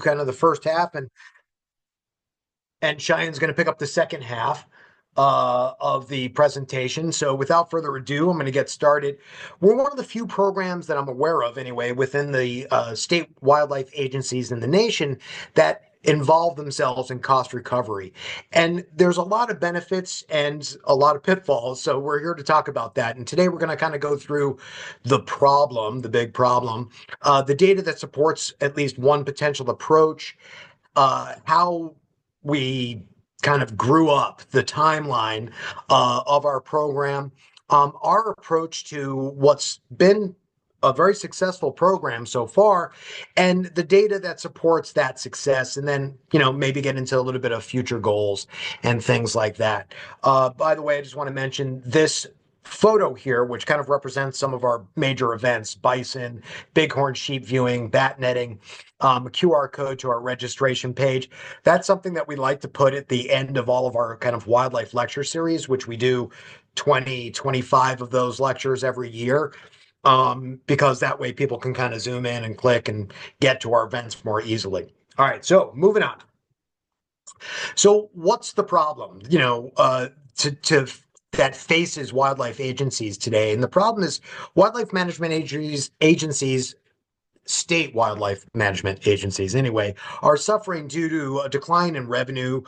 kind of the first half, and Cheyenne's going to pick up the second half of the presentation. So without further ado, I'm going to get started. We're one of the few programs that I'm aware of, anyway, within the state wildlife agencies in the nation that involve themselves in cost recovery. And there's a lot of benefits and a lot of pitfalls. So we're here to talk about that. And today we're going to kind of go through the problem, the big problem, the data that supports at least one potential approach, how we kind of grew up, the timeline of our program, our approach to what's been a very successful program so far, and the data that supports that success, and then, maybe get into a little bit of future goals and things like that. By the way, I just want to mention this photo here, which kind of represents some of our major events: bison, bighorn sheep viewing, bat netting, a QR code to our registration page. That's something that we like to put at the end of all of our kind of wildlife lecture series, which we do 20, 25 of those lectures every year, because that way people can kind of zoom in and click and get to our events more easily. All right, so moving on. So what's the problem, that faces wildlife agencies today? And the problem is wildlife management agencies, state wildlife management agencies anyway, are suffering due to a decline in revenue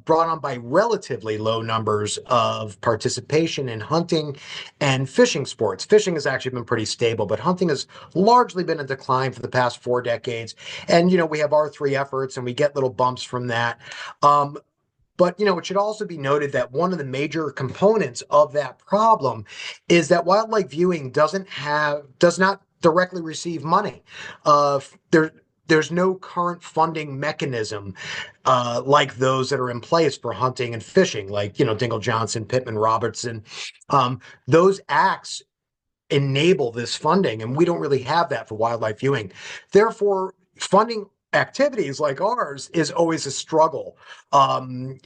brought on by relatively low numbers of participation in hunting and fishing sports. Fishing has actually been pretty stable, but hunting has largely been in decline for the past 4 decades. And, we have our 3 efforts and we get little bumps from that. But, it should also be noted that one of the major components of that problem is that wildlife viewing does not directly receive money. There's no current funding mechanism like those that are in place for hunting and fishing, like, Dingle Johnson, Pittman Robertson. Those acts enable this funding, and we don't really have that for wildlife viewing. Therefore, funding activities like ours is always a struggle.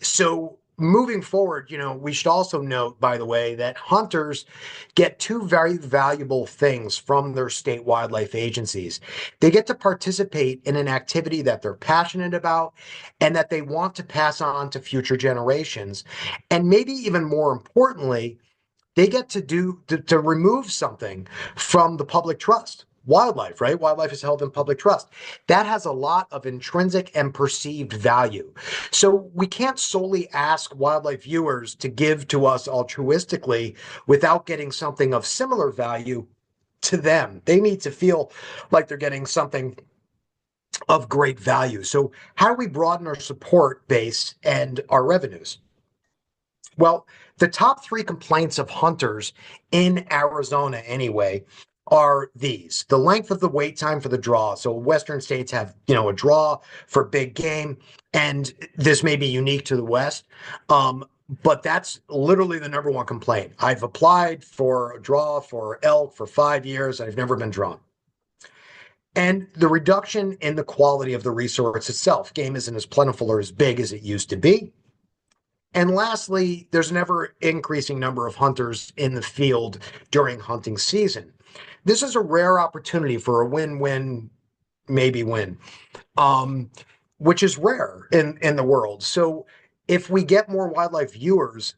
So moving forward, we should also note, by the way, that hunters get 2 very valuable things from their state wildlife agencies. They get to participate in an activity that they're passionate about and that they want to pass on to future generations. And maybe even more importantly, they get to remove something from the public trust. Wildlife, right? Wildlife is held in public trust. That has a lot of intrinsic and perceived value. So we can't solely ask wildlife viewers to give to us altruistically without getting something of similar value to them. They need to feel like they're getting something of great value. So how do we broaden our support base and our revenues? Well, the top 3 complaints of hunters in Arizona, anyway, are these: the length of the wait time for the draw. So Western states have, a draw for big game, and this may be unique to the West, but that's literally the number 1 complaint. I've applied for a draw for elk for 5 years. I've never been drawn. And the reduction in the quality of the resource itself. Game isn't as plentiful or as big as it used to be. And lastly, there's an ever increasing number of hunters in the field during hunting season. This is a rare opportunity for a win-win, maybe win, which is rare in the world. So if we get more wildlife viewers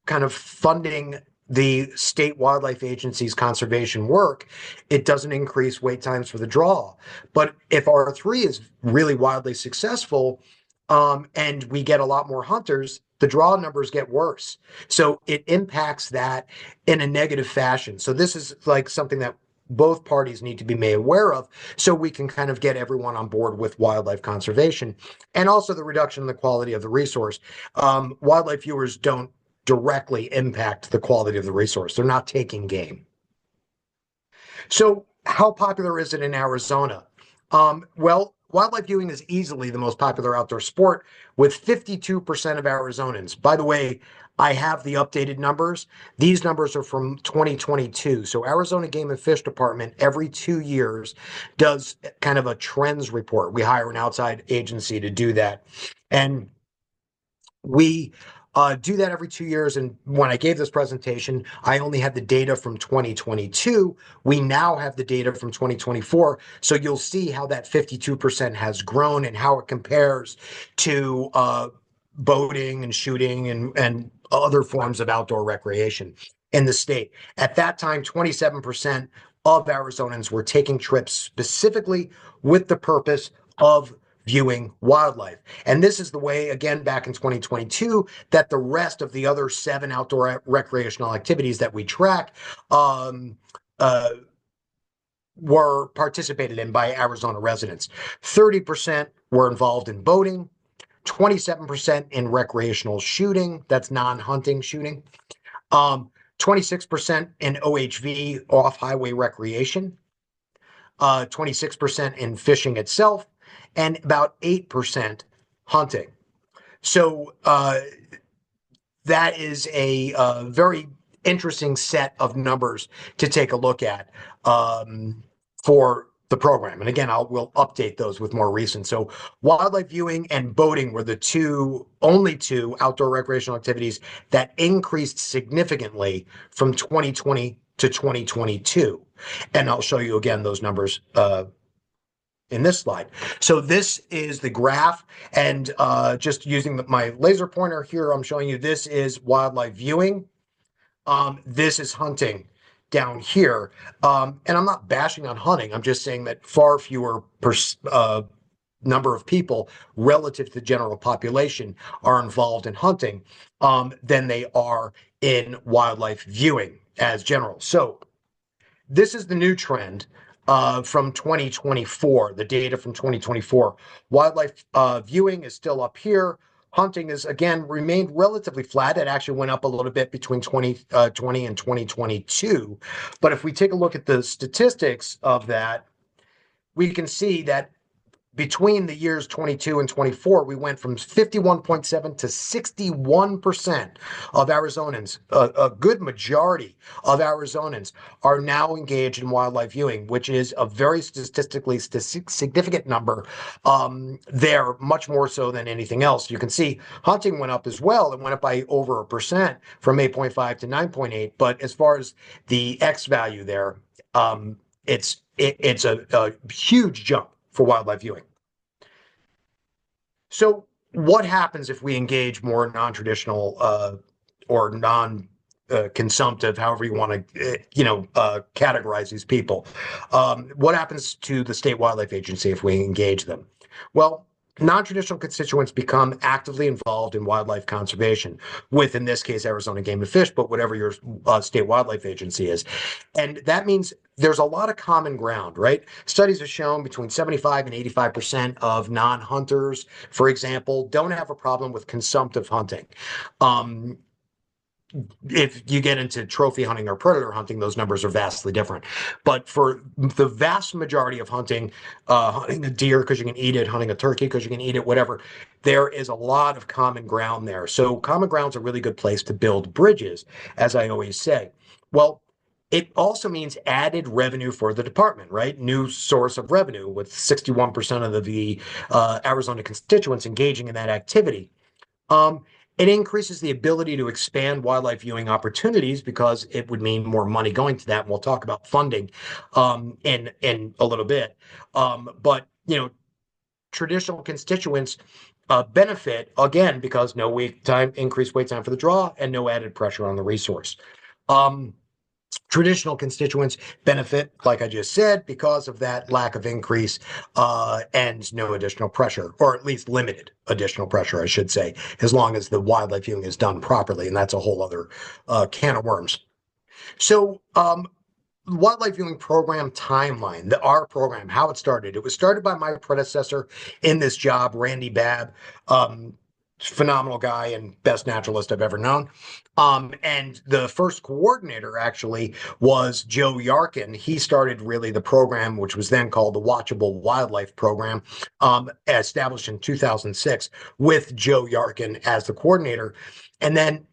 kind of funding the state wildlife agency's conservation work, it doesn't increase wait times for the draw. But if R3 is really wildly successful, and we get a lot more hunters, the draw numbers get worse. So it impacts that in a negative fashion. So this is like something that both parties need to be made aware of, so we can kind of get everyone on board with wildlife conservation, and also the reduction in the quality of the resource. Wildlife viewers don't directly impact the quality of the resource. They're not taking game. So how popular is it in Arizona? Well, wildlife viewing is easily the most popular outdoor sport, with 52% of Arizonans. By the way, I have the updated numbers. These numbers are from 2022. So Arizona Game and Fish Department every 2 years does kind of a trends report. We hire an outside agency to do that. And we do that every 2 years. And when I gave this presentation, I only had the data from 2022. We now have the data from 2024. So you'll see how that 52% has grown and how it compares to boating and shooting and other forms of outdoor recreation in the state. At that time, 27% of Arizonans were taking trips specifically with the purpose of viewing wildlife. And this is the way, again, back in 2022, that the rest of the other 7 outdoor recreational activities that we track uh, were participated in by Arizona residents. 30% were involved in boating, 27% in recreational shooting, that's non-hunting shooting, 26% in OHV, off-highway recreation, 26% in fishing itself, and about 8% hunting. So that is a very interesting set of numbers to take a look at for the program. And again, we'll update those with more recent. So wildlife viewing and boating were the only two outdoor recreational activities that increased significantly from 2020 to 2022. And I'll show you again those numbers in this slide. So this is the graph, and just using my laser pointer here, I'm showing you this is wildlife viewing. This is hunting down here. And I'm not bashing on hunting. I'm just saying that far fewer number of people relative to the general population are involved in hunting than they are in wildlife viewing as general. So this is the new trend from 2024, the data from 2024. Wildlife viewing is still up here. Hunting is, again, remained relatively flat. It actually went up a little bit between 2020 and 2022. But if we take a look at the statistics of that, we can see that between the years 22 and 24, we went from 51.7 to 61% of Arizonans, a good majority of Arizonans are now engaged in wildlife viewing, which is a very statistically significant number there, much more so than anything else. You can see hunting went up as well. It went up by over 1% from 8.5 to 9.8. But as far as the X value there, it's a huge jump for wildlife viewing. So what happens if we engage more non-traditional or non-consumptive, however you want to, categorize these people? What happens to the state wildlife agency if we engage them? Well, non-traditional constituents become actively involved in wildlife conservation with, in this case, Arizona Game and Fish, but whatever your state wildlife agency is. And that means there's a lot of common ground, right? Studies have shown between 75 and 85% of non-hunters, for example, don't have a problem with consumptive hunting. If you get into trophy hunting or predator hunting, those numbers are vastly different. But for the vast majority of hunting, hunting a deer because you can eat it, hunting a turkey because you can eat it, whatever, there is a lot of common ground there. So common ground's a really good place to build bridges, as I always say. Well, it also means added revenue for the department, right? New source of revenue with 61% of the Arizona constituents engaging in that activity. It increases the ability to expand wildlife viewing opportunities because it would mean more money going to that. And we'll talk about funding in a little bit. But traditional constituents benefit again because no wait time, increased wait time for the draw, and no added pressure on the resource. Traditional constituents benefit, like I just said, because of that lack of increase and no additional pressure, or at least limited additional pressure, I should say, as long as the wildlife viewing is done properly. And that's a whole other can of worms. So wildlife viewing program timeline, our program, how it started. It was started by my predecessor in this job, Randy Babb. Phenomenal guy and best naturalist I've ever known. And the first coordinator actually was Joe Yarkin. He started really the program, which was then called the Watchable Wildlife Program, established in 2006 with Joe Yarkin as the coordinator. And then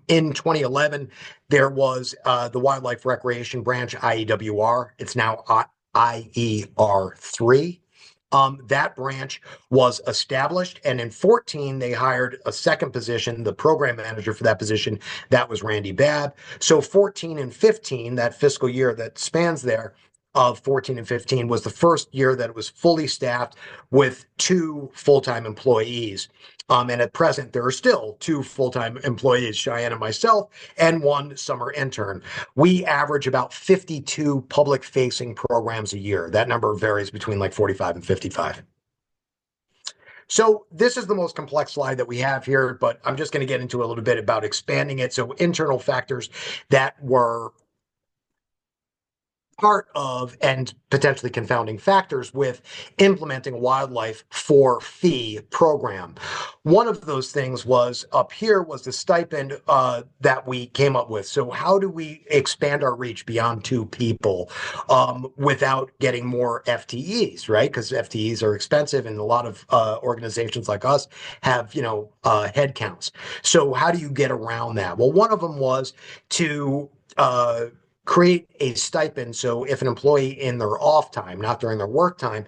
in 2011, there was the Wildlife Recreation Branch, IEWR. It's now IER3. That branch was established, and in 14 they hired a second position, the program manager for that position. That was Randy Babb. So 14 and 15, that fiscal year that spans there of 14 and 15, was the first year that it was fully staffed with two full-time employees. And at present, there are still two full-time employees, Cheyenne and myself, and one summer intern. We average about 52 public-facing programs a year. That number varies between like 45 and 55. So this is the most complex slide that we have here, but I'm just going to get into a little bit about expanding it. So internal factors that were part of and potentially confounding factors with implementing a wildlife for fee program. One of those things was up here was the stipend that we came up with. So how do we expand our reach beyond two people without getting more FTEs, right? Because FTEs are expensive and a lot of organizations like us have, head counts. So how do you get around that? Well, one of them was to create a stipend. So if an employee in their off time, not during their work time,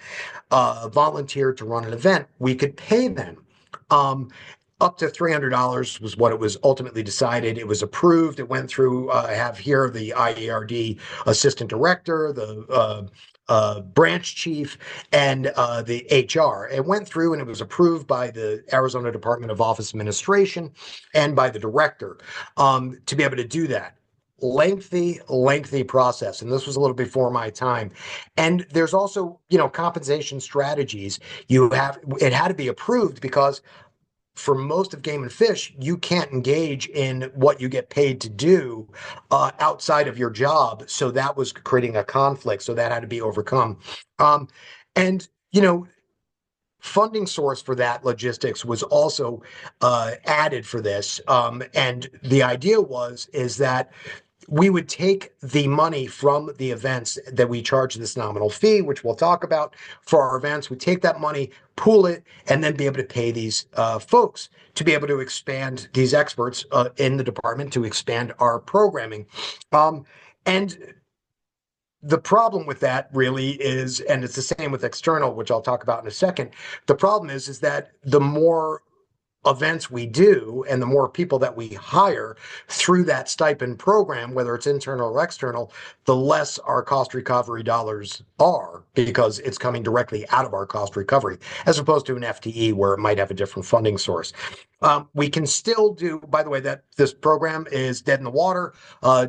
volunteered to run an event, we could pay them. Up to $300 was what it was ultimately decided. It was approved. It went through, I have here the IERD assistant director, the branch chief, and the HR. It went through and it was approved by the Arizona Department of Office Administration and by the director to be able to do that. Lengthy process, and this was a little before my time. And there's also compensation strategies. It had to be approved because for most of Game and Fish, you can't engage in what you get paid to do outside of your job. So that was creating a conflict, so that had to be overcome. And funding source for that logistics was also added for this. And the idea is that we would take the money from the events that we charge this nominal fee, which we'll talk about for our events. We take that money, pool it, and then be able to pay these folks to be able to expand, these experts in the department, to expand our programming. And the problem with that really is, and it's the same with external, which I'll talk about in a second. The problem is that the more events we do and the more people that we hire through that stipend program, whether it's internal or external, the less our cost recovery dollars are, because it's coming directly out of our cost recovery, as opposed to an FTE where it might have a different funding source. We can still do, by the way, that this program is dead in the water.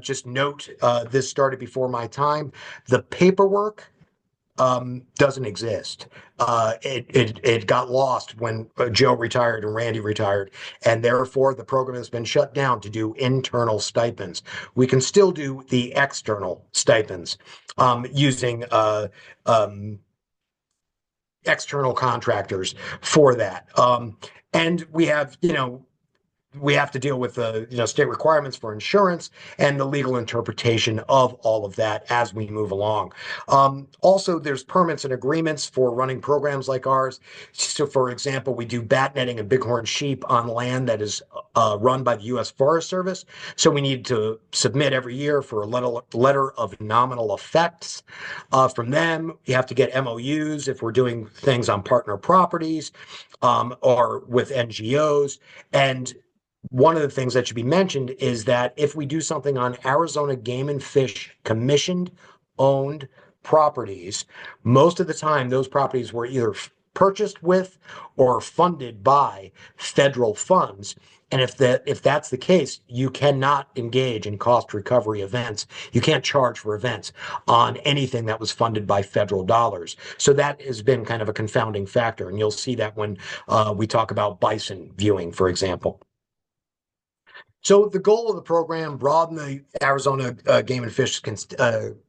Just note, this started before my time. The paperwork doesn't exist. It got lost when Joe retired and Randy retired, and therefore the program has been shut down to do internal stipends. We can still do the external stipends using external contractors for that. And we have, we have to deal with the state requirements for insurance and the legal interpretation of all of that as we move along. Also, there's permits and agreements for running programs like ours. So, for example, we do bat netting and bighorn sheep on land that is run by the U.S. Forest Service. So we need to submit every year for a letter of nominal effects from them. You have to get MOUs if we're doing things on partner properties or with NGOs. And one of the things that should be mentioned is that if we do something on Arizona Game and Fish commissioned, owned properties, most of the time those properties were either purchased with or funded by federal funds. And if that's the case, you cannot engage in cost recovery events. You can't charge for events on anything that was funded by federal dollars. So that has been kind of a confounding factor. And you'll see that when we talk about bison viewing, for example. So the goal of the program: broaden the Arizona Game and Fish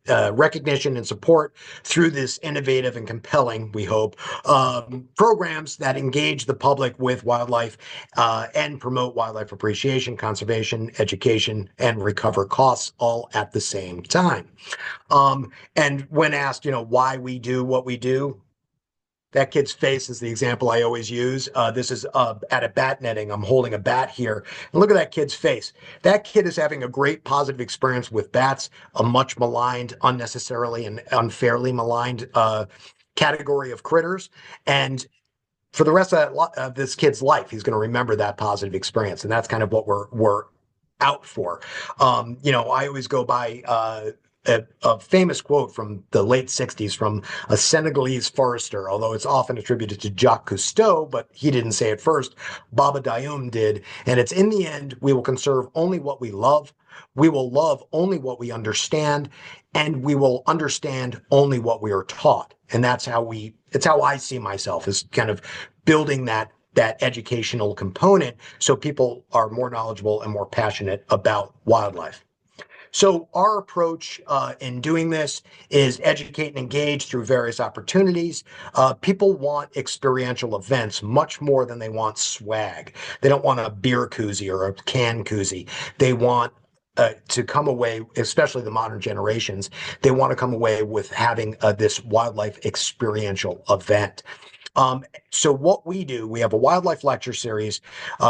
recognition and support through this innovative and compelling, we hope, programs that engage the public with wildlife and promote wildlife appreciation, conservation, education, and recover costs all at the same time. And when asked, why we do what we do, that kid's face is the example I always use. This is at a bat netting. I'm holding a bat here. And look at that kid's face. That kid is having a great positive experience with bats, a much maligned, unnecessarily and unfairly maligned category of critters. And for the rest of this kid's life, he's going to remember that positive experience. And that's kind of what we're out for. I always go by a famous quote from the late 60s from a Senegalese forester, although it's often attributed to Jacques Cousteau, but he didn't say it first. Baba Dioum did. And it's, in the end, we will conserve only what we love. We will love only what we understand, and we will understand only what we are taught. And it's how I see myself, is kind of building that educational component so people are more knowledgeable and more passionate about wildlife. So our approach in doing this is educate and engage through various opportunities. People want experiential events much more than they want swag. They don't want a beer koozie or a can koozie. They want to come away, especially the modern generations, they want to come away with having this wildlife experiential event. So what we do, we have a wildlife lecture series.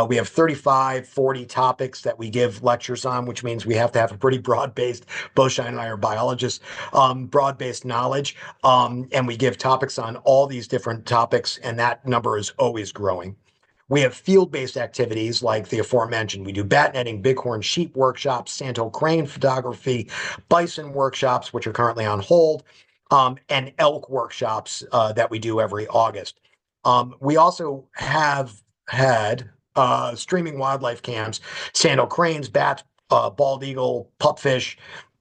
We have 35, 40 topics that we give lectures on, which means we have to have a pretty broad-based, both Cheyenne and I are biologists, broad-based knowledge. And we give topics on all these different topics, and that number is always growing. We have field-based activities like the aforementioned. We do bat netting, bighorn sheep workshops, sandhill crane photography, bison workshops, which are currently on hold, and elk workshops that we do every August. We also have had streaming wildlife cams, sandhill cranes, bats, bald eagle, pupfish,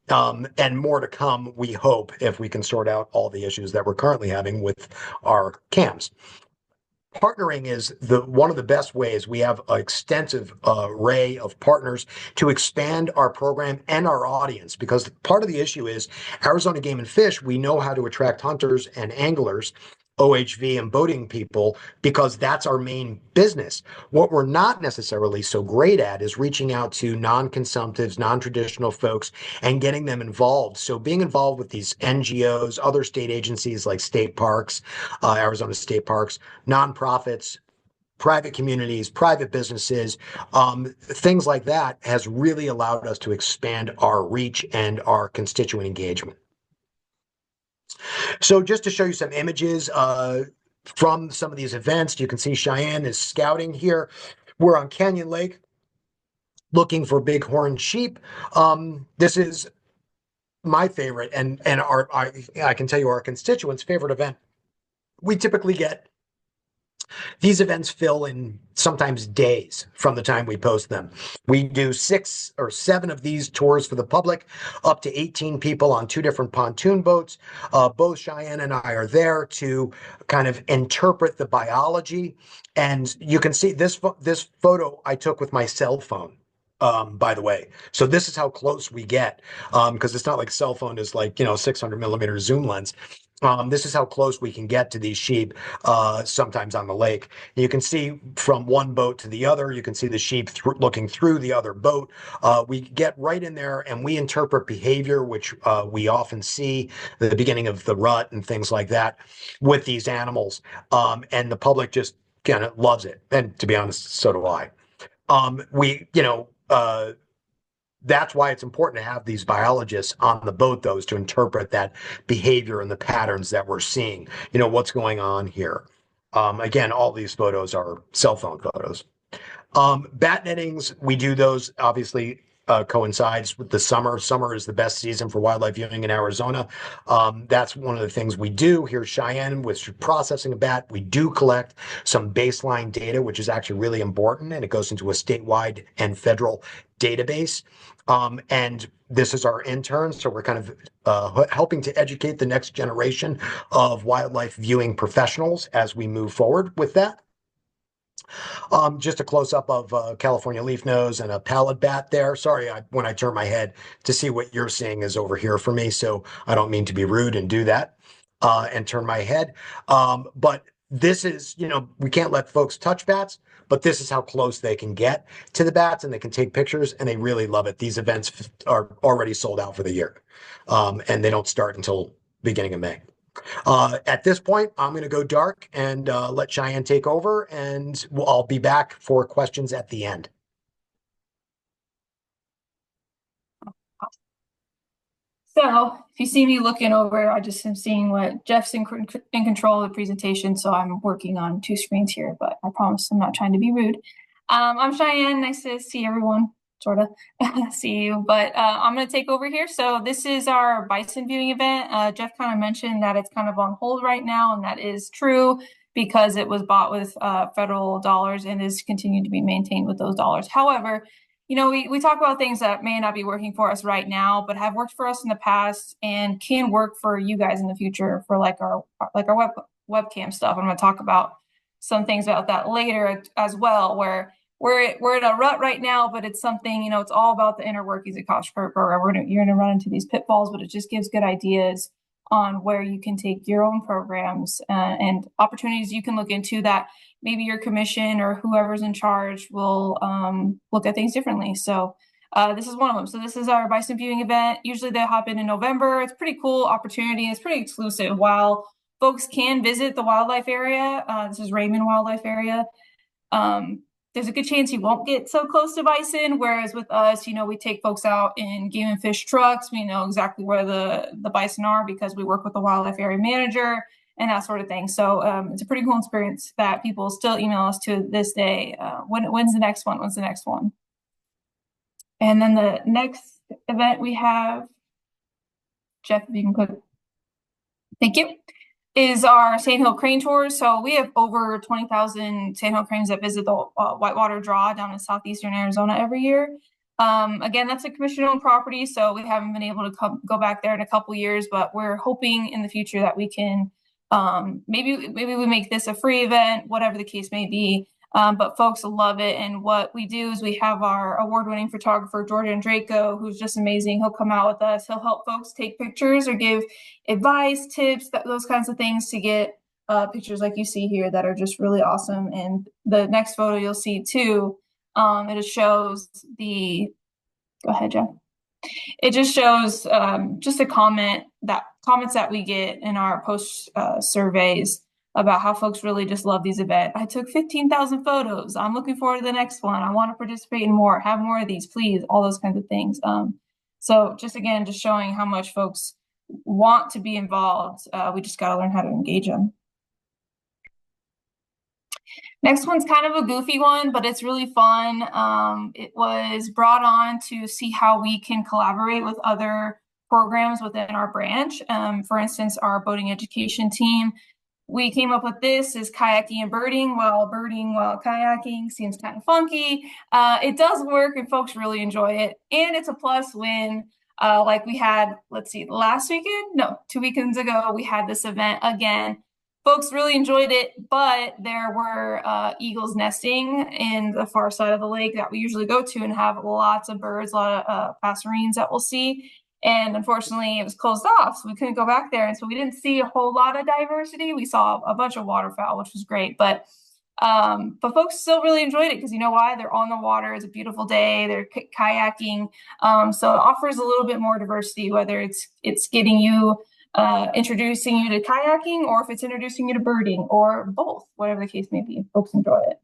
and more to come, we hope, if we can sort out all the issues that we're currently having with our cams. Partnering is one of the best ways. We have an extensive array of partners to expand our program and our audience, because part of the issue is Arizona Game and Fish, we know how to attract hunters and anglers, OHV and boating people, because that's our main business. What we're not necessarily so great at is reaching out to non-consumptives, non-traditional folks, and getting them involved. So being involved with these NGOs, other state agencies like state parks, Arizona state parks, nonprofits, private communities, private businesses, things like that has really allowed us to expand our reach and our constituent engagement. So just to show you some images from some of these events, you can see Cheyenne is scouting here. We're on Canyon Lake looking for bighorn sheep. This is my favorite, and I can tell you our constituents' favorite event. We typically get these events fill in sometimes days from the time we post them. We do 6 or 7 of these tours for the public, up to 18 people on 2 different pontoon boats. Both Cheyenne and I are there to kind of interpret the biology. And you can see this photo I took with my cell phone. By the way, so this is how close we get, because it's not like cell phone is like 600 millimeter zoom lens. This is how close we can get to these sheep, sometimes on the lake. You can see from one boat to the other, you can see the sheep looking through the other boat. We get right in there and we interpret behavior, which we often see at the beginning of the rut and things like that with these animals. And the public just kind of loves it. And to be honest, so do I. That's why it's important to have these biologists on the boat, though, is to interpret that behavior and the patterns that we're seeing, what's going on here. Again, all these photos are cell phone photos. Bat nettings, we do those, obviously, coincides with the summer. Summer is the best season for wildlife viewing in Arizona. That's one of the things we do here at Cheyenne with processing a bat. We do collect some baseline data, which is actually really important, and it goes into a statewide and federal database. And this is our intern, so we're kind of helping to educate the next generation of wildlife viewing professionals as we move forward with that. Just a close-up of California leaf nose and a pallid bat there. Sorry, when I turn my head to see what you're seeing is over here for me, so I don't mean to be rude and do that and turn my head. But this is, we can't let folks touch bats, but this is how close they can get to the bats, and they can take pictures, and they really love it. These events are already sold out for the year, and they don't start until beginning of May. At this point, I'm going to go dark and let Cheyenne take over, and I'll be back for questions at the end. So if you see me looking over, I just am seeing what Jeff's in control of the presentation. So I'm working on two screens here, but I promise I'm not trying to be rude. I'm Cheyenne. Nice to see everyone, sort of see you, but I'm going to take over here. So this is our bison viewing event. Jeff kind of mentioned that it's kind of on hold right now, and that is true because it was bought with federal dollars and is continued to be maintained with those dollars. However, we talk about things that may not be working for us right now, but have worked for us in the past and can work for you guys in the future for like our webcam stuff. I'm going to talk about some things about that later as well, where we're in a rut right now, but it's something, it's all about the inner workings of cost per program. You're going to run into these pitfalls, but it just gives good ideas on where you can take your own programs and opportunities you can look into that maybe your commission or whoever's in charge will look at things differently. So this is one of them. So this is our bison viewing event. Usually they happen in November. It's a pretty cool opportunity. It's pretty exclusive. While folks can visit the wildlife area, this is Raymond Wildlife Area, there's a good chance you won't get so close to bison. Whereas with us, we take folks out in game and fish trucks. We know exactly where the bison are because we work with the wildlife area manager and that sort of thing. So it's a pretty cool experience that people still email us to this day. When's the next one? When's the next one? And then the next event we have, Jeff, if you can put, thank you, is our Sandhill Crane Tours. So we have over 20,000 Sandhill cranes that visit the Whitewater Draw down in southeastern Arizona every year. Again, that's a commission-owned property, so we haven't been able to go back there in a couple years, but we're hoping in the future that we can maybe we make this a free event, whatever the case may be. But folks love it. And what we do is we have our award-winning photographer, Jordan Draco, who's just amazing. He'll come out with us. He'll help folks take pictures or give advice, tips, those kinds of things to get pictures like you see here that are just really awesome. And the next photo you'll see too, it just shows go ahead, Jeff. It just shows just comments that we get in our post surveys about how folks really just love these events. I took 15,000 photos. I'm looking forward to the next one. I want to participate in more. Have more of these, please. All those kinds of things. So just showing how much folks want to be involved. We just got to learn how to engage them. Next one's kind of a goofy one, but it's really fun. It was brought on to see how we can collaborate with other programs within our branch. For instance, our boating education team, we came up with this is kayaking and birding while kayaking seems kind of funky. It does work and folks really enjoy it. And it's a plus when, like we had, last weekend? No, 2 weekends ago, we had this event again. Folks really enjoyed it, but there were eagles nesting in the far side of the lake that we usually go to and have lots of birds, a lot of passerines that we'll see. And unfortunately, it was closed off, so we couldn't go back there. And so we didn't see a whole lot of diversity. We saw a bunch of waterfowl, which was great. But folks still really enjoyed it because you know why? They're on the water. It's a beautiful day. They're kayaking. So it offers a little bit more diversity, whether it's getting you introducing you to kayaking or if it's introducing you to birding or both, whatever the case may be. Folks enjoy it.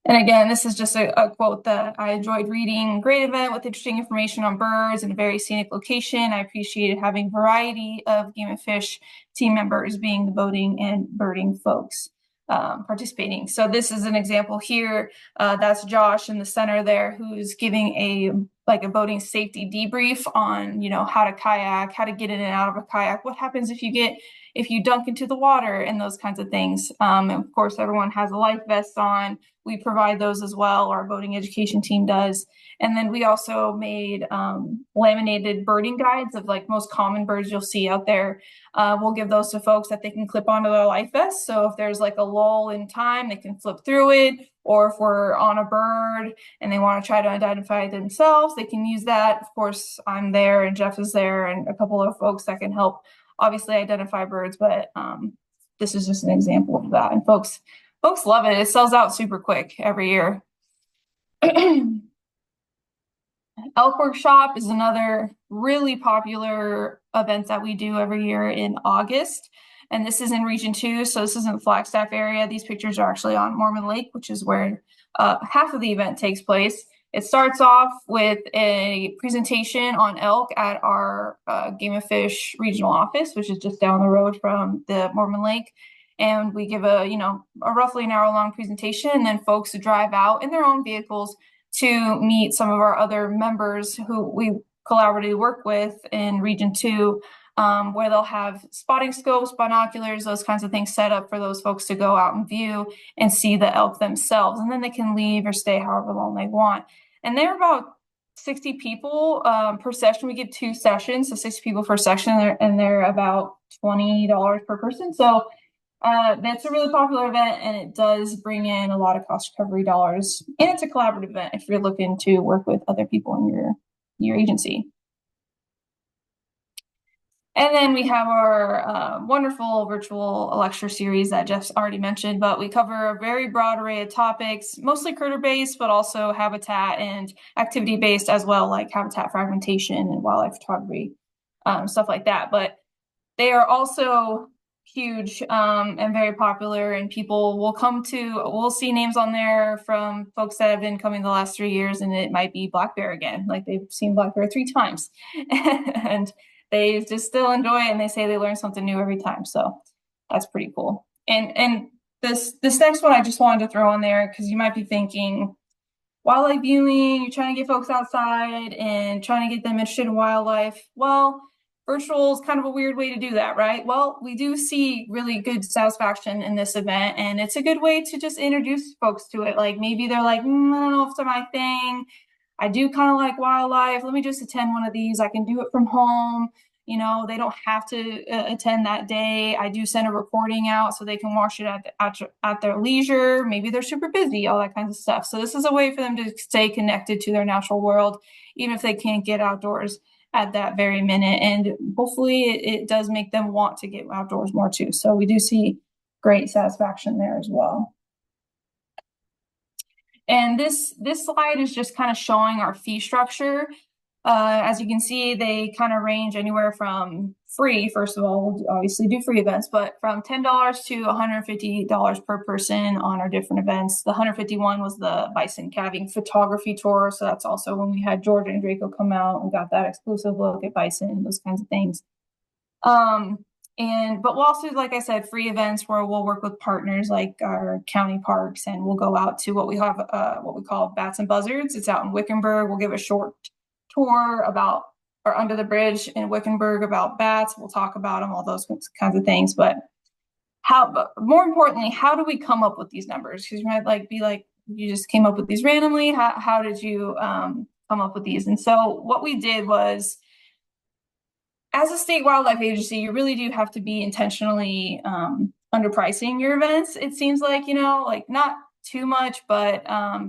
And again, this is just a quote that I enjoyed reading. Great event with interesting information on birds in a very scenic location. I appreciated having variety of game and fish team members being the boating and birding folks participating. So this is an example here. That's Josh in the center there who's giving a boating safety debrief on, how to kayak, how to get in and out of a kayak, what happens if you dunk into the water and those kinds of things. And of course, everyone has a life vest on. We provide those as well. Our boating education team does. And then we also made laminated birding guides of most common birds you'll see out there. We'll give those to folks that they can clip onto their life vest. So if there's a lull in time, they can flip through it. Or if we're on a bird and they want to try to identify it themselves, they can use that. Of course, I'm there and Jeff is there and a couple of folks that can help obviously identify birds, but this is just an example of that. And folks love it. It sells out super quick every year. Elk Workshop is another really popular event that we do every year in August. And this is in Region 2, so this is in the Flagstaff area. These pictures are actually on Mormon Lake, which is where half of the event takes place. It starts off with a presentation on elk at our Game and Fish regional office, which is just down the road from the Mormon Lake. And we give a roughly an hour long presentation, and then folks drive out in their own vehicles to meet some of our other members who we collaboratively work with in Region 2, where they'll have spotting scopes, binoculars, those kinds of things set up for those folks to go out and view and see the elk themselves. And then they can leave or stay however long they want. And they're about 60 people per session. We give 2 sessions, so 60 people per section, and they're about $20 per person. So that's a really popular event, and it does bring in a lot of cost recovery dollars. And it's a collaborative event if you're looking to work with other people in your agency. And then we have our wonderful virtual lecture series that Jeff's already mentioned, but we cover a very broad array of topics, mostly critter-based, but also habitat and activity-based as well, like habitat fragmentation and wildlife photography, stuff like that. But they are also huge and very popular, and people will we'll see names on there from folks that have been coming the last 3 years, and it might be black bear again, like they've seen black bear 3 times. And they just still enjoy it, and they say they learn something new every time. So that's pretty cool. And this next one I just wanted to throw on there because you might be thinking, wildlife viewing, you're trying to get folks outside and trying to get them interested in wildlife. Well, virtual is kind of a weird way to do that, right? Well, we do see really good satisfaction in this event, and it's a good way to just introduce folks to it. Like maybe they're like, I don't know if it's my thing. I do kind of like wildlife. Let me just attend one of these. I can do it from home. They don't have to attend that day. I do send a recording out so they can watch it at their leisure. Maybe they're super busy, all that kinds of stuff. So this is a way for them to stay connected to their natural world, even if they can't get outdoors at that very minute. And hopefully it does make them want to get outdoors more too. So we do see great satisfaction there as well. And this slide is just kind of showing our fee structure. As you can see, they kind of range anywhere from free, first of all, we'll obviously do free events, but from $10 to $150 per person on our different events. The 151 was the bison calving photography tour. So that's also when we had Georgia and Draco come out and got that exclusive look at bison and those kinds of things. But we'll also, like I said, free events where we'll work with partners like our county parks, and we'll go out to what we call Bats and Buzzards. It's out in Wickenburg. We'll give a short tour under the bridge in Wickenburg about bats. We'll talk about them, all those kinds of things. But more importantly, how do we come up with these numbers? Because you might be like, you just came up with these randomly. How did you come up with these? And so what we did was, as a state wildlife agency, you really do have to be intentionally underpricing your events. It seems like, not too much, but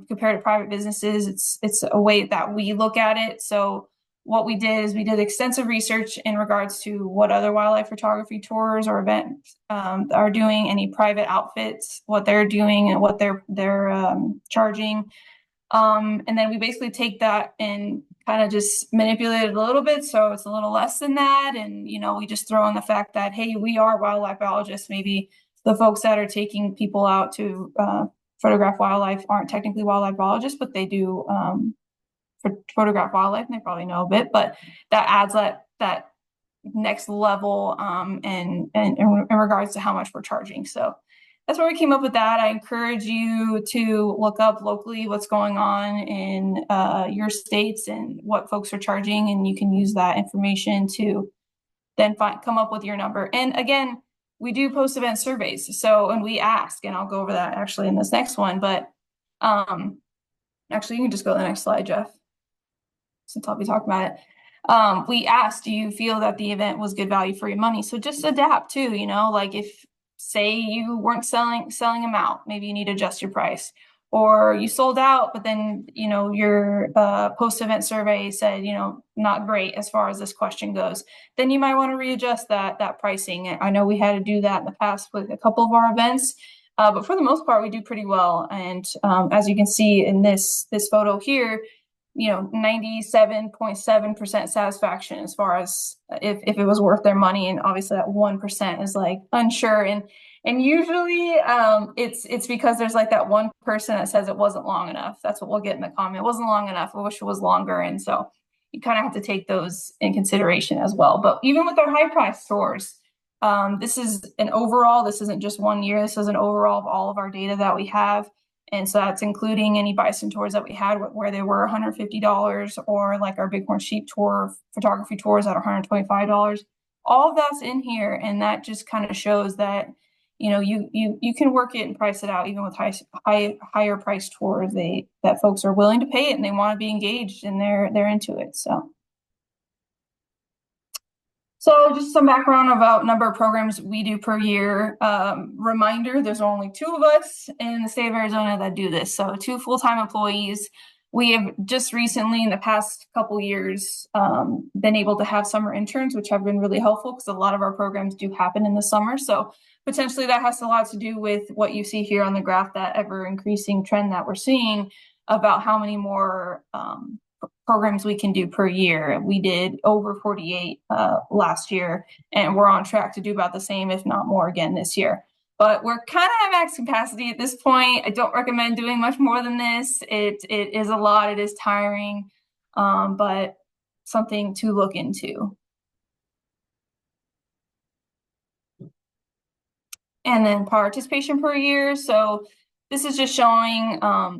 compared to private businesses, it's a way that we look at it. So what we did is we did extensive research in regards to what other wildlife photography tours or events are doing, any private outfits, what they're doing and what they're charging. And then we basically take that and kind of just manipulate it a little bit so it's a little less than that. And, we just throw in the fact that, hey, we are wildlife biologists. Maybe the folks that are taking people out to photograph wildlife aren't technically wildlife biologists, but they do photograph wildlife, and they probably know a bit, but that adds that next level and in regards to how much we're charging. So that's where we came up with that. I encourage you to look up locally what's going on in your states and what folks are charging, and you can use that information to then come up with your number. And again, we do post-event surveys. So, and we ask, and I'll go over that actually in this next one, but actually you can just go to the next slide, Jeff, since I'll be talking about it. We asked, do you feel that the event was good value for your money? So just adapt too, like if, say you weren't selling them out, maybe you need to adjust your price, or you sold out, but then, your post-event survey said, not great as far as this question goes, then you might want to readjust that pricing. I know we had to do that in the past with a couple of our events, but for the most part, we do pretty well. And as you can see in this photo here, 97.7% satisfaction as far as if it was worth their money. And obviously that 1% is like unsure. And And usually it's because there's like that one person that says it wasn't long enough. That's what we'll get in the comment. It wasn't long enough. I wish it was longer. And so you kind of have to take those in consideration as well. But even with our high price stores, this is an overall, this isn't just 1 year. This is an overall of all of our data that we have. And so that's including any bison tours that we had where they were $150, or like our Bighorn sheep tour, photography tours at $125. All of that's in here. And that just kind of shows that, you know, you can work it and price it out even with higher price tours. That folks are willing to pay it and they want to be engaged and they're into it. So just some background about number of programs we do per year. Reminder, there's only 2 of us in the state of Arizona that do this. So 2 full-time employees. We have just recently, in the past couple years, been able to have summer interns, which have been really helpful because a lot of our programs do happen in the summer. So potentially that has a lot to do with what you see here on the graph, that ever increasing trend that we're seeing about how many more programs we can do per year. We did over 48 last year, and we're on track to do about the same, if not more, again this year. But we're kind of at max capacity at this point. I don't recommend doing much more than this. It is a lot. It is tiring, but something to look into. And then participation per year. So this is just showing how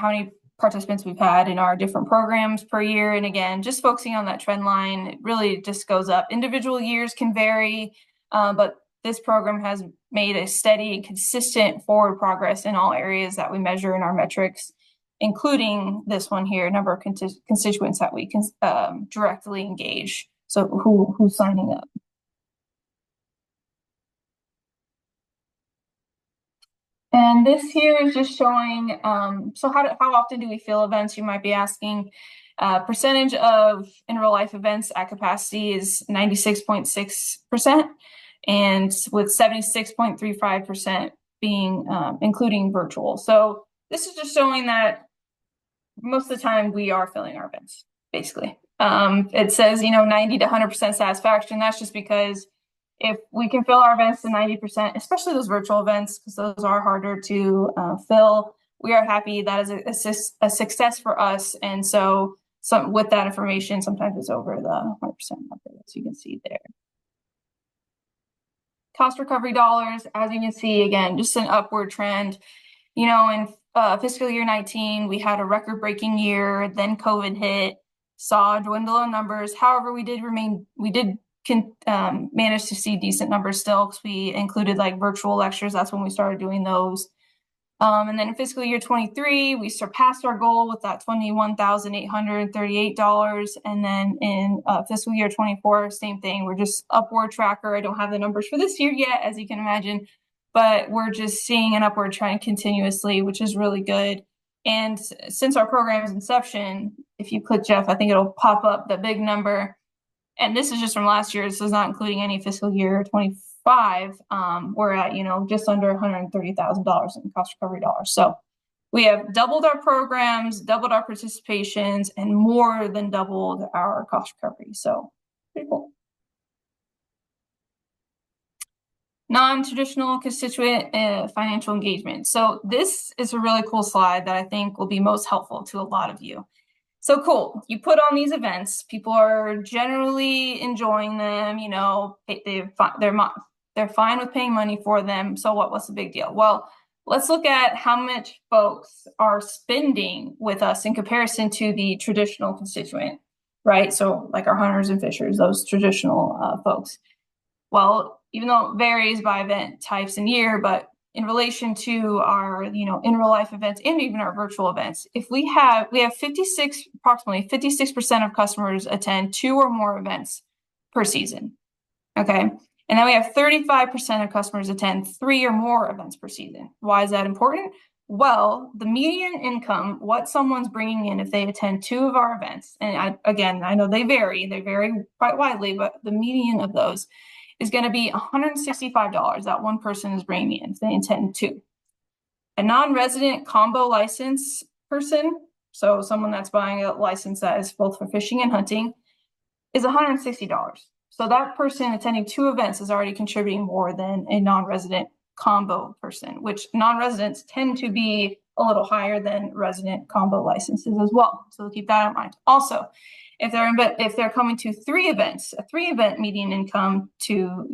many participants we've had in our different programs per year. And again, just focusing on that trend line, it really just goes up. Individual years can vary, but this program has made a steady and consistent forward progress in all areas that we measure in our metrics, including this one here, number of constituents that we can directly engage. So who's signing up. And this here is just showing, so how often do we fill events? You might be asking. Percentage of in real life events at capacity is 96.6%, and with 76.35% being including virtual. So this is just showing that most of the time we are filling our events, basically. It says, 90 to 100% satisfaction. That's just because if we can fill our events to 90%, especially those virtual events, because those are harder to fill, we are happy. That is a success for us. And so with that information, sometimes it's over the 100% number, as you can see there. Cost recovery dollars, as you can see, again, just an upward trend. In fiscal year 19, we had a record-breaking year. Then COVID hit, saw a dwindle in numbers. However, we did manage to see decent numbers still, because we included like virtual lectures. That's when we started doing those. And then in fiscal year 23, we surpassed our goal with that $21,838. And then in fiscal year 24, same thing. We're just upward tracker. I don't have the numbers for this year yet, as you can imagine, but we're just seeing an upward trend continuously, which is really good. And since our program's inception, if you click Jeff, I think it'll pop up the big number. And this is just from last year. This is not including any fiscal year 25. We're at, just under $130,000 in cost recovery dollars. So we have doubled our programs, doubled our participations, and more than doubled our cost recovery. So pretty cool. Non-traditional constituent financial engagement. So this is a really cool slide that I think will be most helpful to a lot of you. So cool. You put on these events. People are generally enjoying them. They're fine with paying money for them. So what's the big deal? Well, let's look at how much folks are spending with us in comparison to the traditional constituent, right? So like our hunters and fishers, those traditional folks. Well, even though it varies by event types and year, but in relation to our, in real life events and even our virtual events, if we have approximately 56% of customers attend 2 or more events per season. Okay. And then we have 35% of customers attend 3 or more events per season. Why is that important? Well, the median income, what someone's bringing in if they attend 2 of our events, and I know they vary quite widely, but the median of those is going to be $165 that one person is bringing in if they attend 2. A non-resident combo license person, so someone that's buying a license that is both for fishing and hunting, is $160. So that person attending 2 events is already contributing more than a non-resident combo person, which non-residents tend to be a little higher than resident combo licenses as well. So keep that in mind. Also, if they're coming to 3 events, a 3-event median income to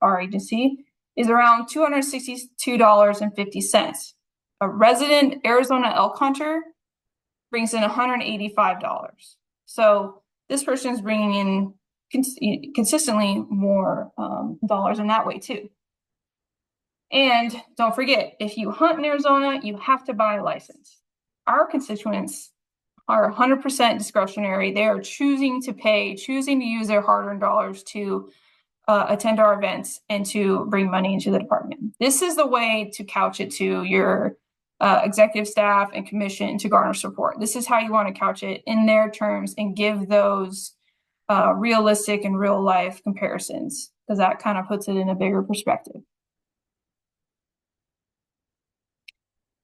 our agency is around $262.50. A resident Arizona elk hunter brings in $185. So this person is bringing in consistently more dollars in that way too. And don't forget, if you hunt in Arizona, you have to buy a license. Our constituents are 100% discretionary. They are choosing to use their hard-earned dollars to attend our events and to bring money into the department. This is the way to couch it to your executive staff and commission to garner support. This is how you want to couch it in their terms and give those realistic and real life comparisons, because that kind of puts it in a bigger perspective.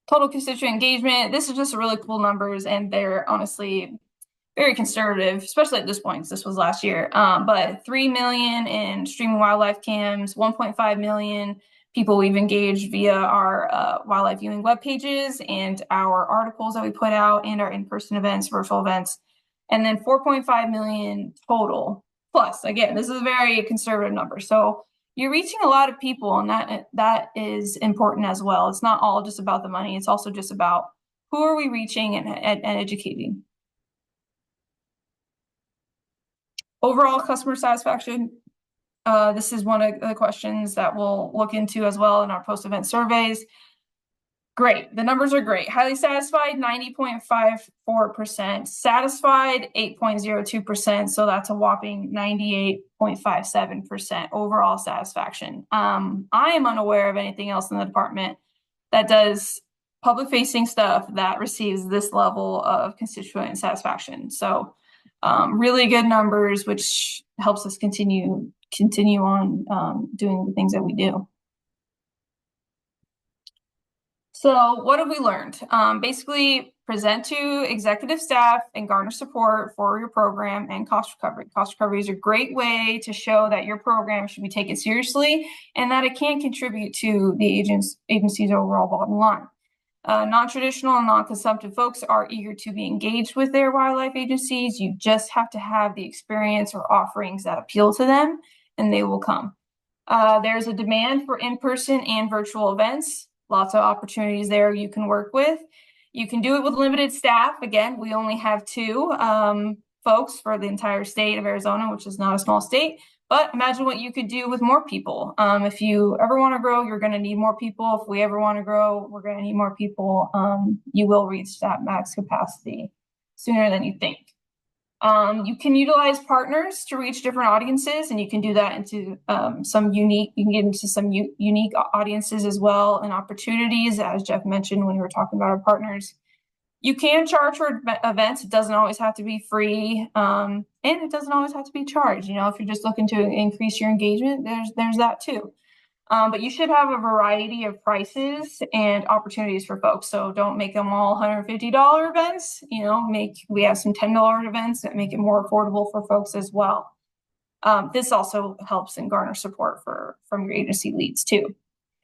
Total constituent engagement. This is just really cool numbers, and they're honestly very conservative, especially at this point. This was last year, but 3 million in streaming wildlife cams, 1.5 million people we've engaged via our wildlife viewing web pages and our articles that we put out and our in-person events, virtual events, and then 4.5 million total. Plus, again, this is a very conservative number. So you're reaching a lot of people, and that is important as well. It's not all just about the money. It's also just about who are we reaching and educating. Overall customer satisfaction. This is one of the questions that we'll look into as well in our post-event surveys. Great. The numbers are great. Highly satisfied, 90.54%. Satisfied, 8.02%. So that's a whopping 98.57% overall satisfaction. I am unaware of anything else in the department that does public-facing stuff that receives this level of constituent satisfaction. So really good numbers, which helps us continue on doing the things that we do. So what have we learned? Basically, present to executive staff and garner support for your program and cost recovery. Cost recovery is a great way to show that your program should be taken seriously and that it can contribute to the agency's overall bottom line. Non-traditional and non-consumptive folks are eager to be engaged with their wildlife agencies. You just have to have the experience or offerings that appeal to them, and they will come. There's a demand for in-person and virtual events. Lots of opportunities there you can work with. You can do it with limited staff. Again, we only have 2 folks for the entire state of Arizona, which is not a small state. But imagine what you could do with more people. If you ever want to grow, you're going to need more people. If we ever want to grow, we're going to need more people. You will reach that max capacity sooner than you think. You can utilize partners to reach different audiences, and you can do that into you can get into some unique audiences as well and opportunities, as Jeff mentioned when we were talking about our partners. You can charge for events. It doesn't always have to be free, and it doesn't always have to be charged. You know, if you're just looking to increase your engagement, there's that too. But you should have a variety of prices and opportunities for folks. So don't make them all $150 events. You know, we have some $10 events that make it more affordable for folks as well. This also helps and garner support from your agency leads too.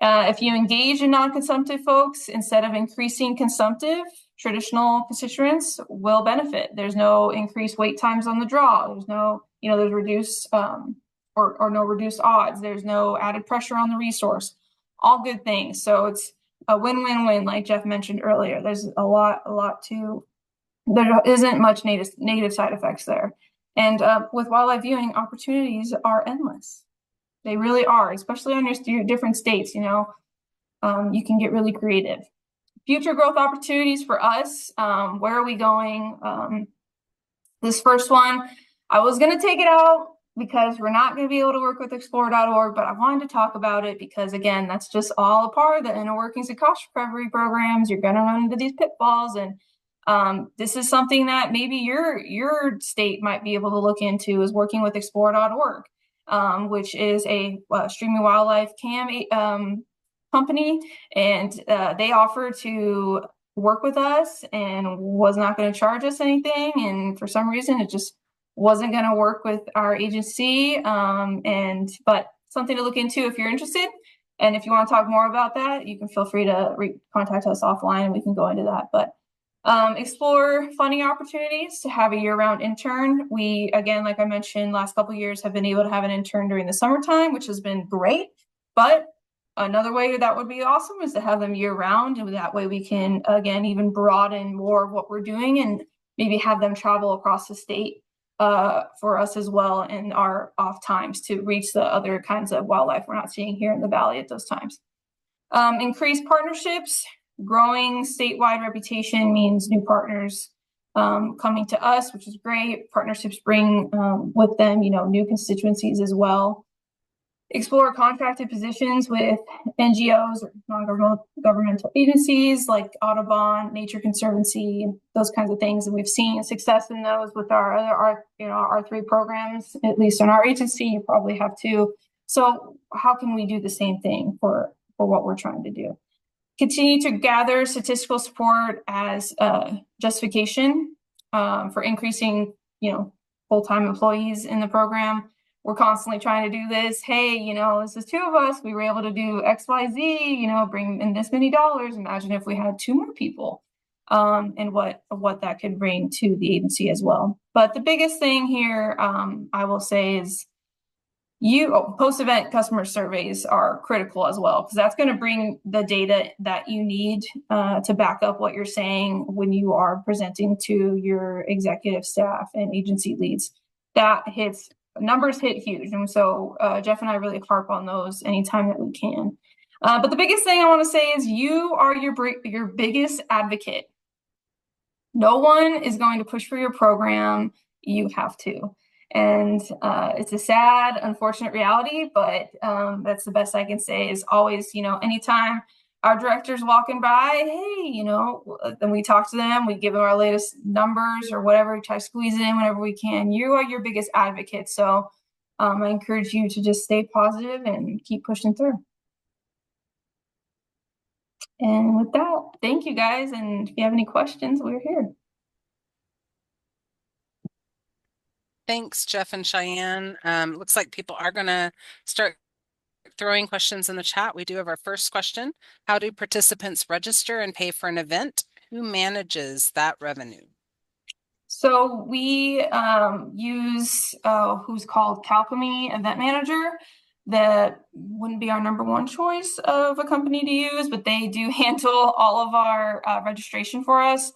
If you engage in non-consumptive folks instead of increasing consumptive, traditional constituents will benefit. There's no increased wait times on the draw. There's no, there's reduced or no reduced odds. There's no added pressure on the resource. All good things. So it's a win-win-win, like Jeff mentioned earlier. There's there isn't much negative side effects there. And with wildlife viewing, opportunities are endless. They really are, especially on your different states. You can get really creative. Future growth opportunities for us. Where are we going? This first one, I was going to take it out because we're not going to be able to work with explore.org, but I wanted to talk about it because, again, that's just all a part of the inner workings of cost recovery programs. You're going to run into these pitfalls, and this is something that maybe your state might be able to look into, is working with explore.org, which is a streaming wildlife cam company, and they offered to work with us and was not going to charge us anything, and for some reason it just wasn't going to work with our agency, but something to look into if you're interested. And if you want to talk more about that, you can feel free to contact us offline and we can go into that. But explore funding opportunities to have a year-round intern. We, again, like I mentioned, last couple of years have been able to have an intern during the summertime, which has been great. But another way that would be awesome is to have them year-round, and that way we can, again, even broaden more of what we're doing and maybe have them travel across the state for us as well in our off times to reach the other kinds of wildlife we're not seeing here in the valley at those times. Increase partnerships. Growing statewide reputation means new partners coming to us, which is great. Partnerships bring with them, new constituencies as well. Explore contracted positions with NGOs or non-governmental agencies like Audubon, Nature Conservancy, those kinds of things. And we've seen success in those with our R3 programs, at least in our agency. You probably have too. So how can we do the same thing for what we're trying to do? Continue to gather statistical support as justification for increasing, full-time employees in the program. We're constantly trying to do this. Hey, this is 2 of us. We were able to do X, Y, Z, bring in this many dollars. Imagine if we had 2 more people and what that could bring to the agency as well. But the biggest thing here, I will say is post-event customer surveys are critical as well, because that's going to bring the data that you need to back up what you're saying when you are presenting to your executive staff and agency leads. Numbers hit huge. And so Jeff and I really harp on those anytime that we can. But the biggest thing I want to say is you are your biggest advocate. No one is going to push for your program. You have to. And it's a sad, unfortunate reality, but that's the best I can say is always, anytime our director's walking by, hey, then we talk to them, we give them our latest numbers or whatever, we try to squeeze it in whenever we can. You are your biggest advocate. So I encourage you to just stay positive and keep pushing through. And with that, thank you guys. And if you have any questions, we're here. Thanks, Jeff and Cheyenne. Looks like people are going to start throwing questions in the chat. We do have our first question. How do participants register and pay for an event? Who manages that revenue? So we use who's called Calcemy Event Manager. That wouldn't be our number one choice of a company to use, but they do handle all of our registration for us.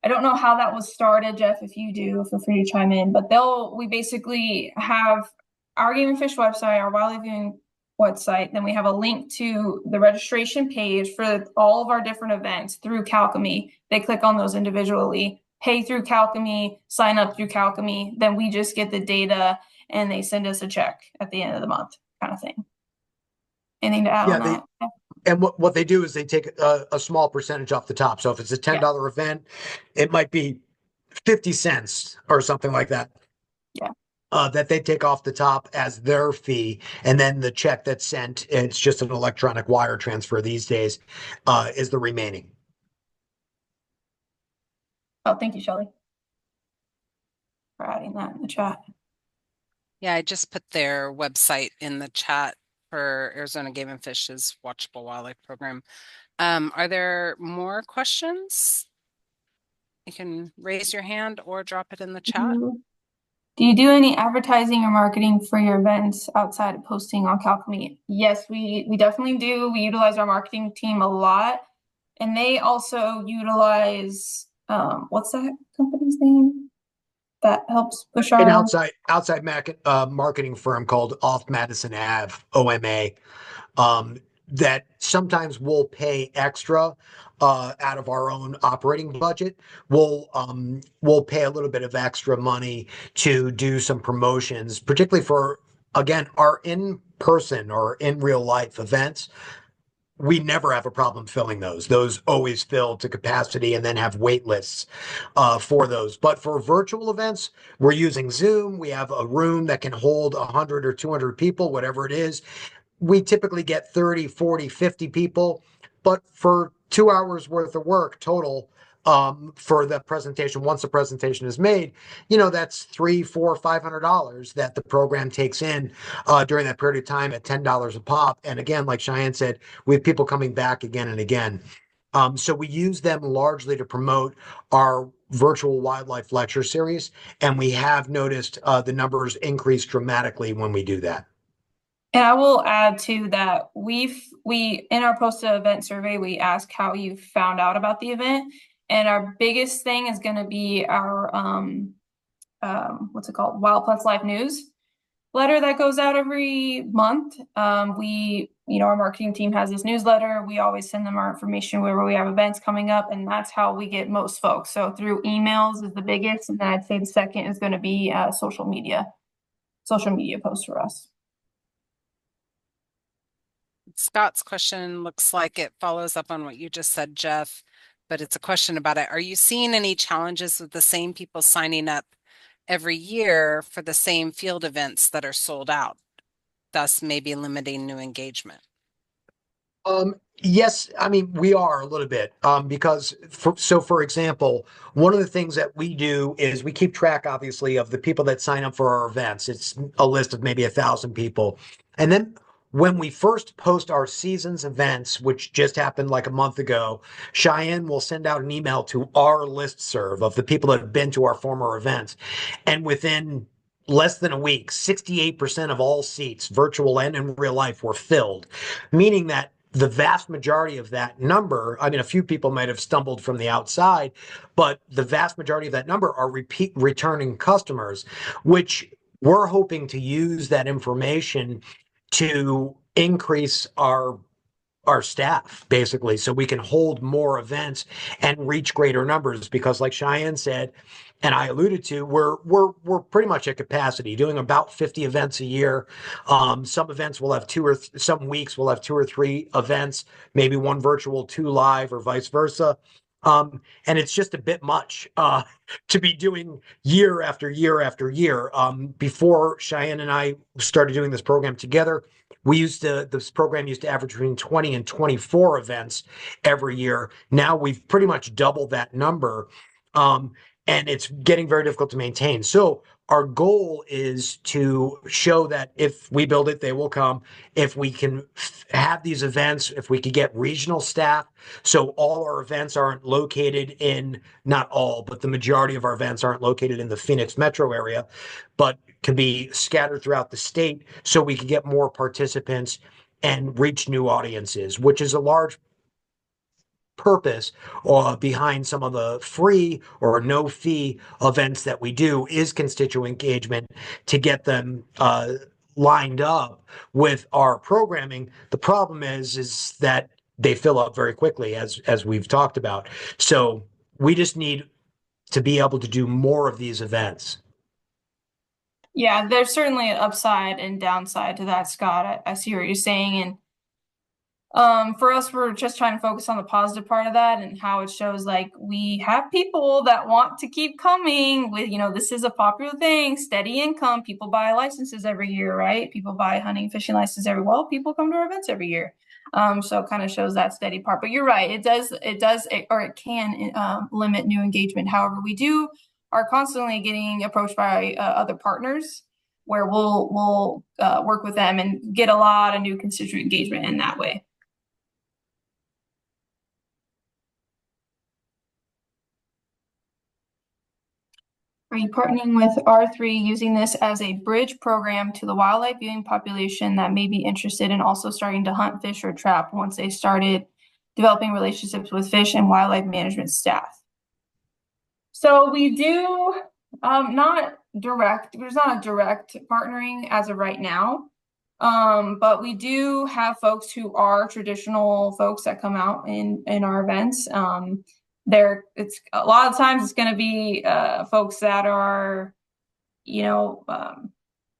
I don't know how that was started, Jeff. If you do, feel free to chime in. But we basically have our Game and Fish website, our wildlife viewing website. Then we have a link to the registration page for all of our different events through Calcemy. They click on those individually, pay through Calcemy, sign up through Calcemy. Then we just get the data and they send us a check at the end of the month, kind of thing. Anything to add on that? And what they do is they take a small percentage off the top. So if it's a $10 event, it might be 50 cents or something like that. Yeah. That they take off the top as their fee. And then the check that's sent, it's just an electronic wire transfer these days, is the remaining. Oh, thank you, Shelly, for adding that in the chat. Yeah, I just put their website in the chat for Arizona Game and Fish's Watchable Wildlife Program. Are there more questions? You can raise your hand or drop it in the chat. Do you do any advertising or marketing for your events outside of posting on Calcemy? Yes, we definitely do. We utilize our marketing team a lot. And they also utilize, what's that company's name that helps push our... An outside marketing firm called Off Madison Ave, OMA, that sometimes we'll pay extra out of our own operating budget. We'll pay a little bit of extra money to do some promotions, particularly for, again, our in-person or in real life events. We never have a problem filling those. Those always fill to capacity and then have wait lists for those. But for virtual events, we're using Zoom. We have a room that can hold 100 or 200 people, whatever it is. We typically get 30, 40, 50 people. But for 2 hours worth of work total, for the presentation. Once the presentation is made, you know, that's $300, $400, $500 that the program takes in during that period of time at $10 a pop. And again, like Cheyenne said, we have people coming back again and again. So we use them largely to promote our virtual wildlife lecture series, and we have noticed the numbers increase dramatically when we do that. And I will add to that, we in our post-event survey, we ask how you found out about the event. And our biggest thing is going to be our, what's it called? Wild Plus Life News letter that goes out every month. Our marketing team has this newsletter. We always send them our information wherever we have events coming up, and that's how we get most folks. So through emails is the biggest, and then I'd say the second is going to be social media posts for us. Scott's question looks like it follows up on what you just said, Jeff, but it's a question about it. Are you seeing any challenges with the same people signing up every year for the same field events that are sold out, thus maybe limiting new engagement? Yes, I mean, we are a little bit, because for example, one of the things that we do is we keep track, obviously, of the people that sign up for our events. It's a list of maybe 1,000 people. And then when we first post our season's events, which just happened like a month ago, Cheyenne will send out an email to our listserv of the people that have been to our former events. And within less than a week, 68% of all seats, virtual and in real life, were filled, meaning that the vast majority of that number, I mean, a few people might have stumbled from the outside, but the vast majority of that number are returning customers, which we're hoping to use that information to increase our staff, basically, so we can hold more events and reach greater numbers. Because like Cheyenne said, and I alluded to, we're pretty much at capacity, doing about 50 events a year. Some events will have some weeks we'll have 2 or 3 events, maybe 1 virtual, 2 live, or vice versa. And it's just a bit much to be doing year after year after year. Before Cheyenne and I started doing this program together, this program used to average between 20 and 24 events every year. Now we've pretty much doubled that number. And it's getting very difficult to maintain. So our goal is to show that if we build it, they will come. If we can have these events, if we could get regional staff, so all our events aren't located in, not all, but the majority of our events aren't located in the Phoenix metro area, but can be scattered throughout the state, so we can get more participants and reach new audiences, which is a large purpose behind some of the free or no fee events that we do, is constituent engagement, to get them lined up with our programming. The problem is that they fill up very quickly, as we've talked about. So we just need to be able to do more of these events. Yeah, there's certainly an upside and downside to that, Scott. I see what you're saying. And for us, we're just trying to focus on the positive part of that, and how it shows like we have people that want to keep coming with, this is a popular thing, steady income. People buy licenses every year, right? People buy hunting, fishing licenses people come to our events every year. So it kind of shows that steady part. But you're right, it can limit new engagement. However, we are constantly getting approached by other partners where we'll work with them and get a lot of new constituent engagement in that way. Are you partnering with R3, using this as a bridge program to the wildlife viewing population that may be interested in also starting to hunt, fish, or trap once they started developing relationships with fish and wildlife management staff? So we do there's not a direct partnering as of right now. But we do have folks who are traditional folks that come out in our events. It's a lot of times it's going to be folks that are,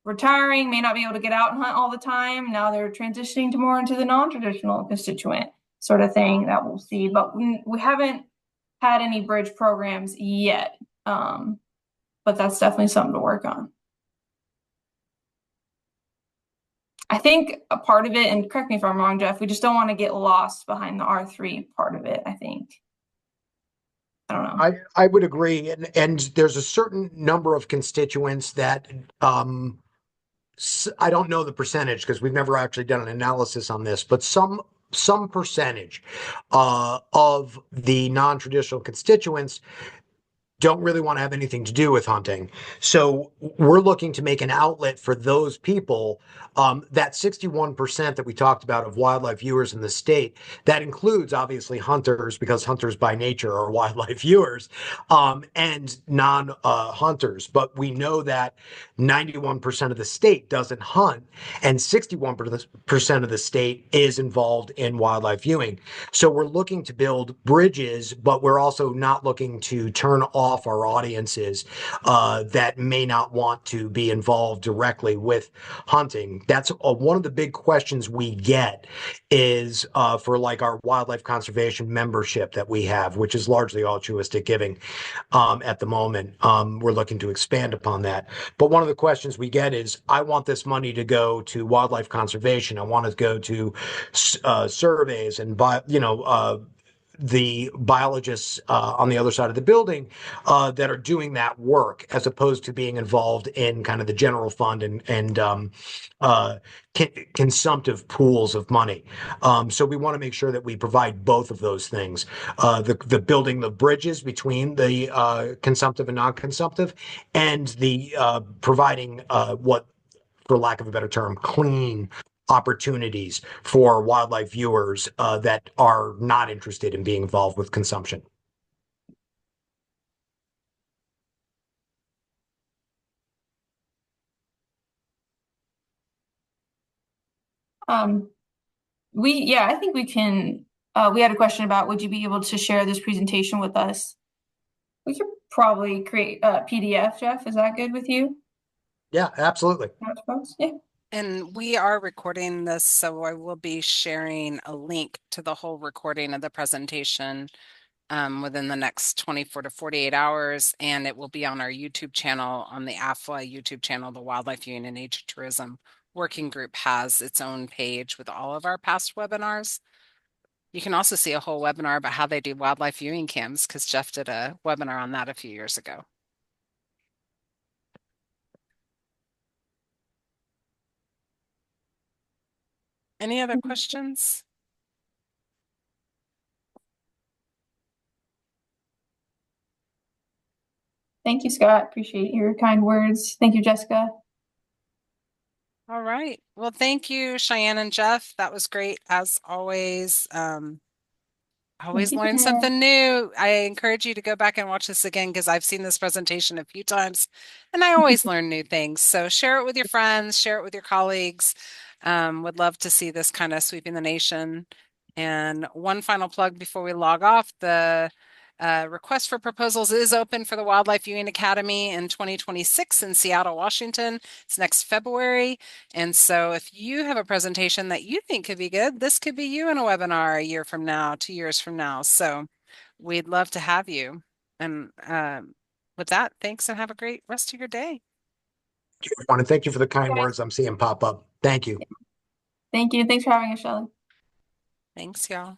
retiring, may not be able to get out and hunt all the time. Now they're transitioning to more into the non-traditional constituent sort of thing that we'll see. But we haven't had any bridge programs yet. But that's definitely something to work on. I think a part of it, and correct me if I'm wrong, Jeff, we just don't want to get lost behind the R3 part of it, I think. I don't know. I would agree, and there's a certain number of constituents that I don't know the percentage because we've never actually done an analysis on this, but some percentage of the non-traditional constituents don't really want to have anything to do with hunting. So we're looking to make an outlet for those people. That 61% that we talked about of wildlife viewers in the state, that includes obviously hunters, because hunters by nature are wildlife viewers, and non-hunters. But we know that 91% of the state doesn't hunt, and 61% of the state is involved in wildlife viewing. So we're looking to build bridges, but we're also not looking to turn off our audiences that may not want to be involved directly with hunting. That's one of the big questions we get is for like our wildlife conservation membership that we have, which is largely altruistic giving at the moment. We're looking to expand upon that. But one of the questions we get is, I want this money to go to wildlife conservation. I want it to go to surveys and the biologists on the other side of the building that are doing that work, as opposed to being involved in kind of the general fund and consumptive pools of money. So we want to make sure that we provide both of those things: the building the bridges between the consumptive and non-consumptive, and the providing what, for lack of a better term, clean opportunities for wildlife viewers that are not interested in being involved with consumption. Um, I think we can, we had a question about, would you be able to share this presentation with us? We could probably create a PDF, Jeff. Is that good with you? Yeah, absolutely. I suppose. Yeah. And we are recording this, so I will be sharing a link to the whole recording of the presentation within the next 24 to 48 hours, and it will be on our YouTube channel, on the AFWA YouTube channel. The Wildlife Viewing and Nature Tourism Working Group has its own page with all of our past webinars. You can also see a whole webinar about how they do wildlife viewing cams, because Jeff did a webinar on that a few years ago. Any other questions? Thank you, Scott. Appreciate your kind words. Thank you, Jessica. All right. Well, thank you, Cheyenne and Jeff. That was great, as always. Always learn something new. I encourage you to go back and watch this again, because I've seen this presentation a few times and I always learn new things. So share it with your friends, share it with your colleagues. Would love to see this kind of sweeping the nation. And one final plug before we log off: the request for proposals is open for the Wildlife Viewing Academy in 2026 in Seattle, Washington. It's next February. And so if you have a presentation that you think could be good, this could be you in a webinar a year from now, 2 years from now. So we'd love to have you. And with that, thanks, and have a great rest of your day. I want to thank you for the kind words I'm seeing pop up. Thank you. Thank you. Thanks for having us, Shelley. Thanks, y'all.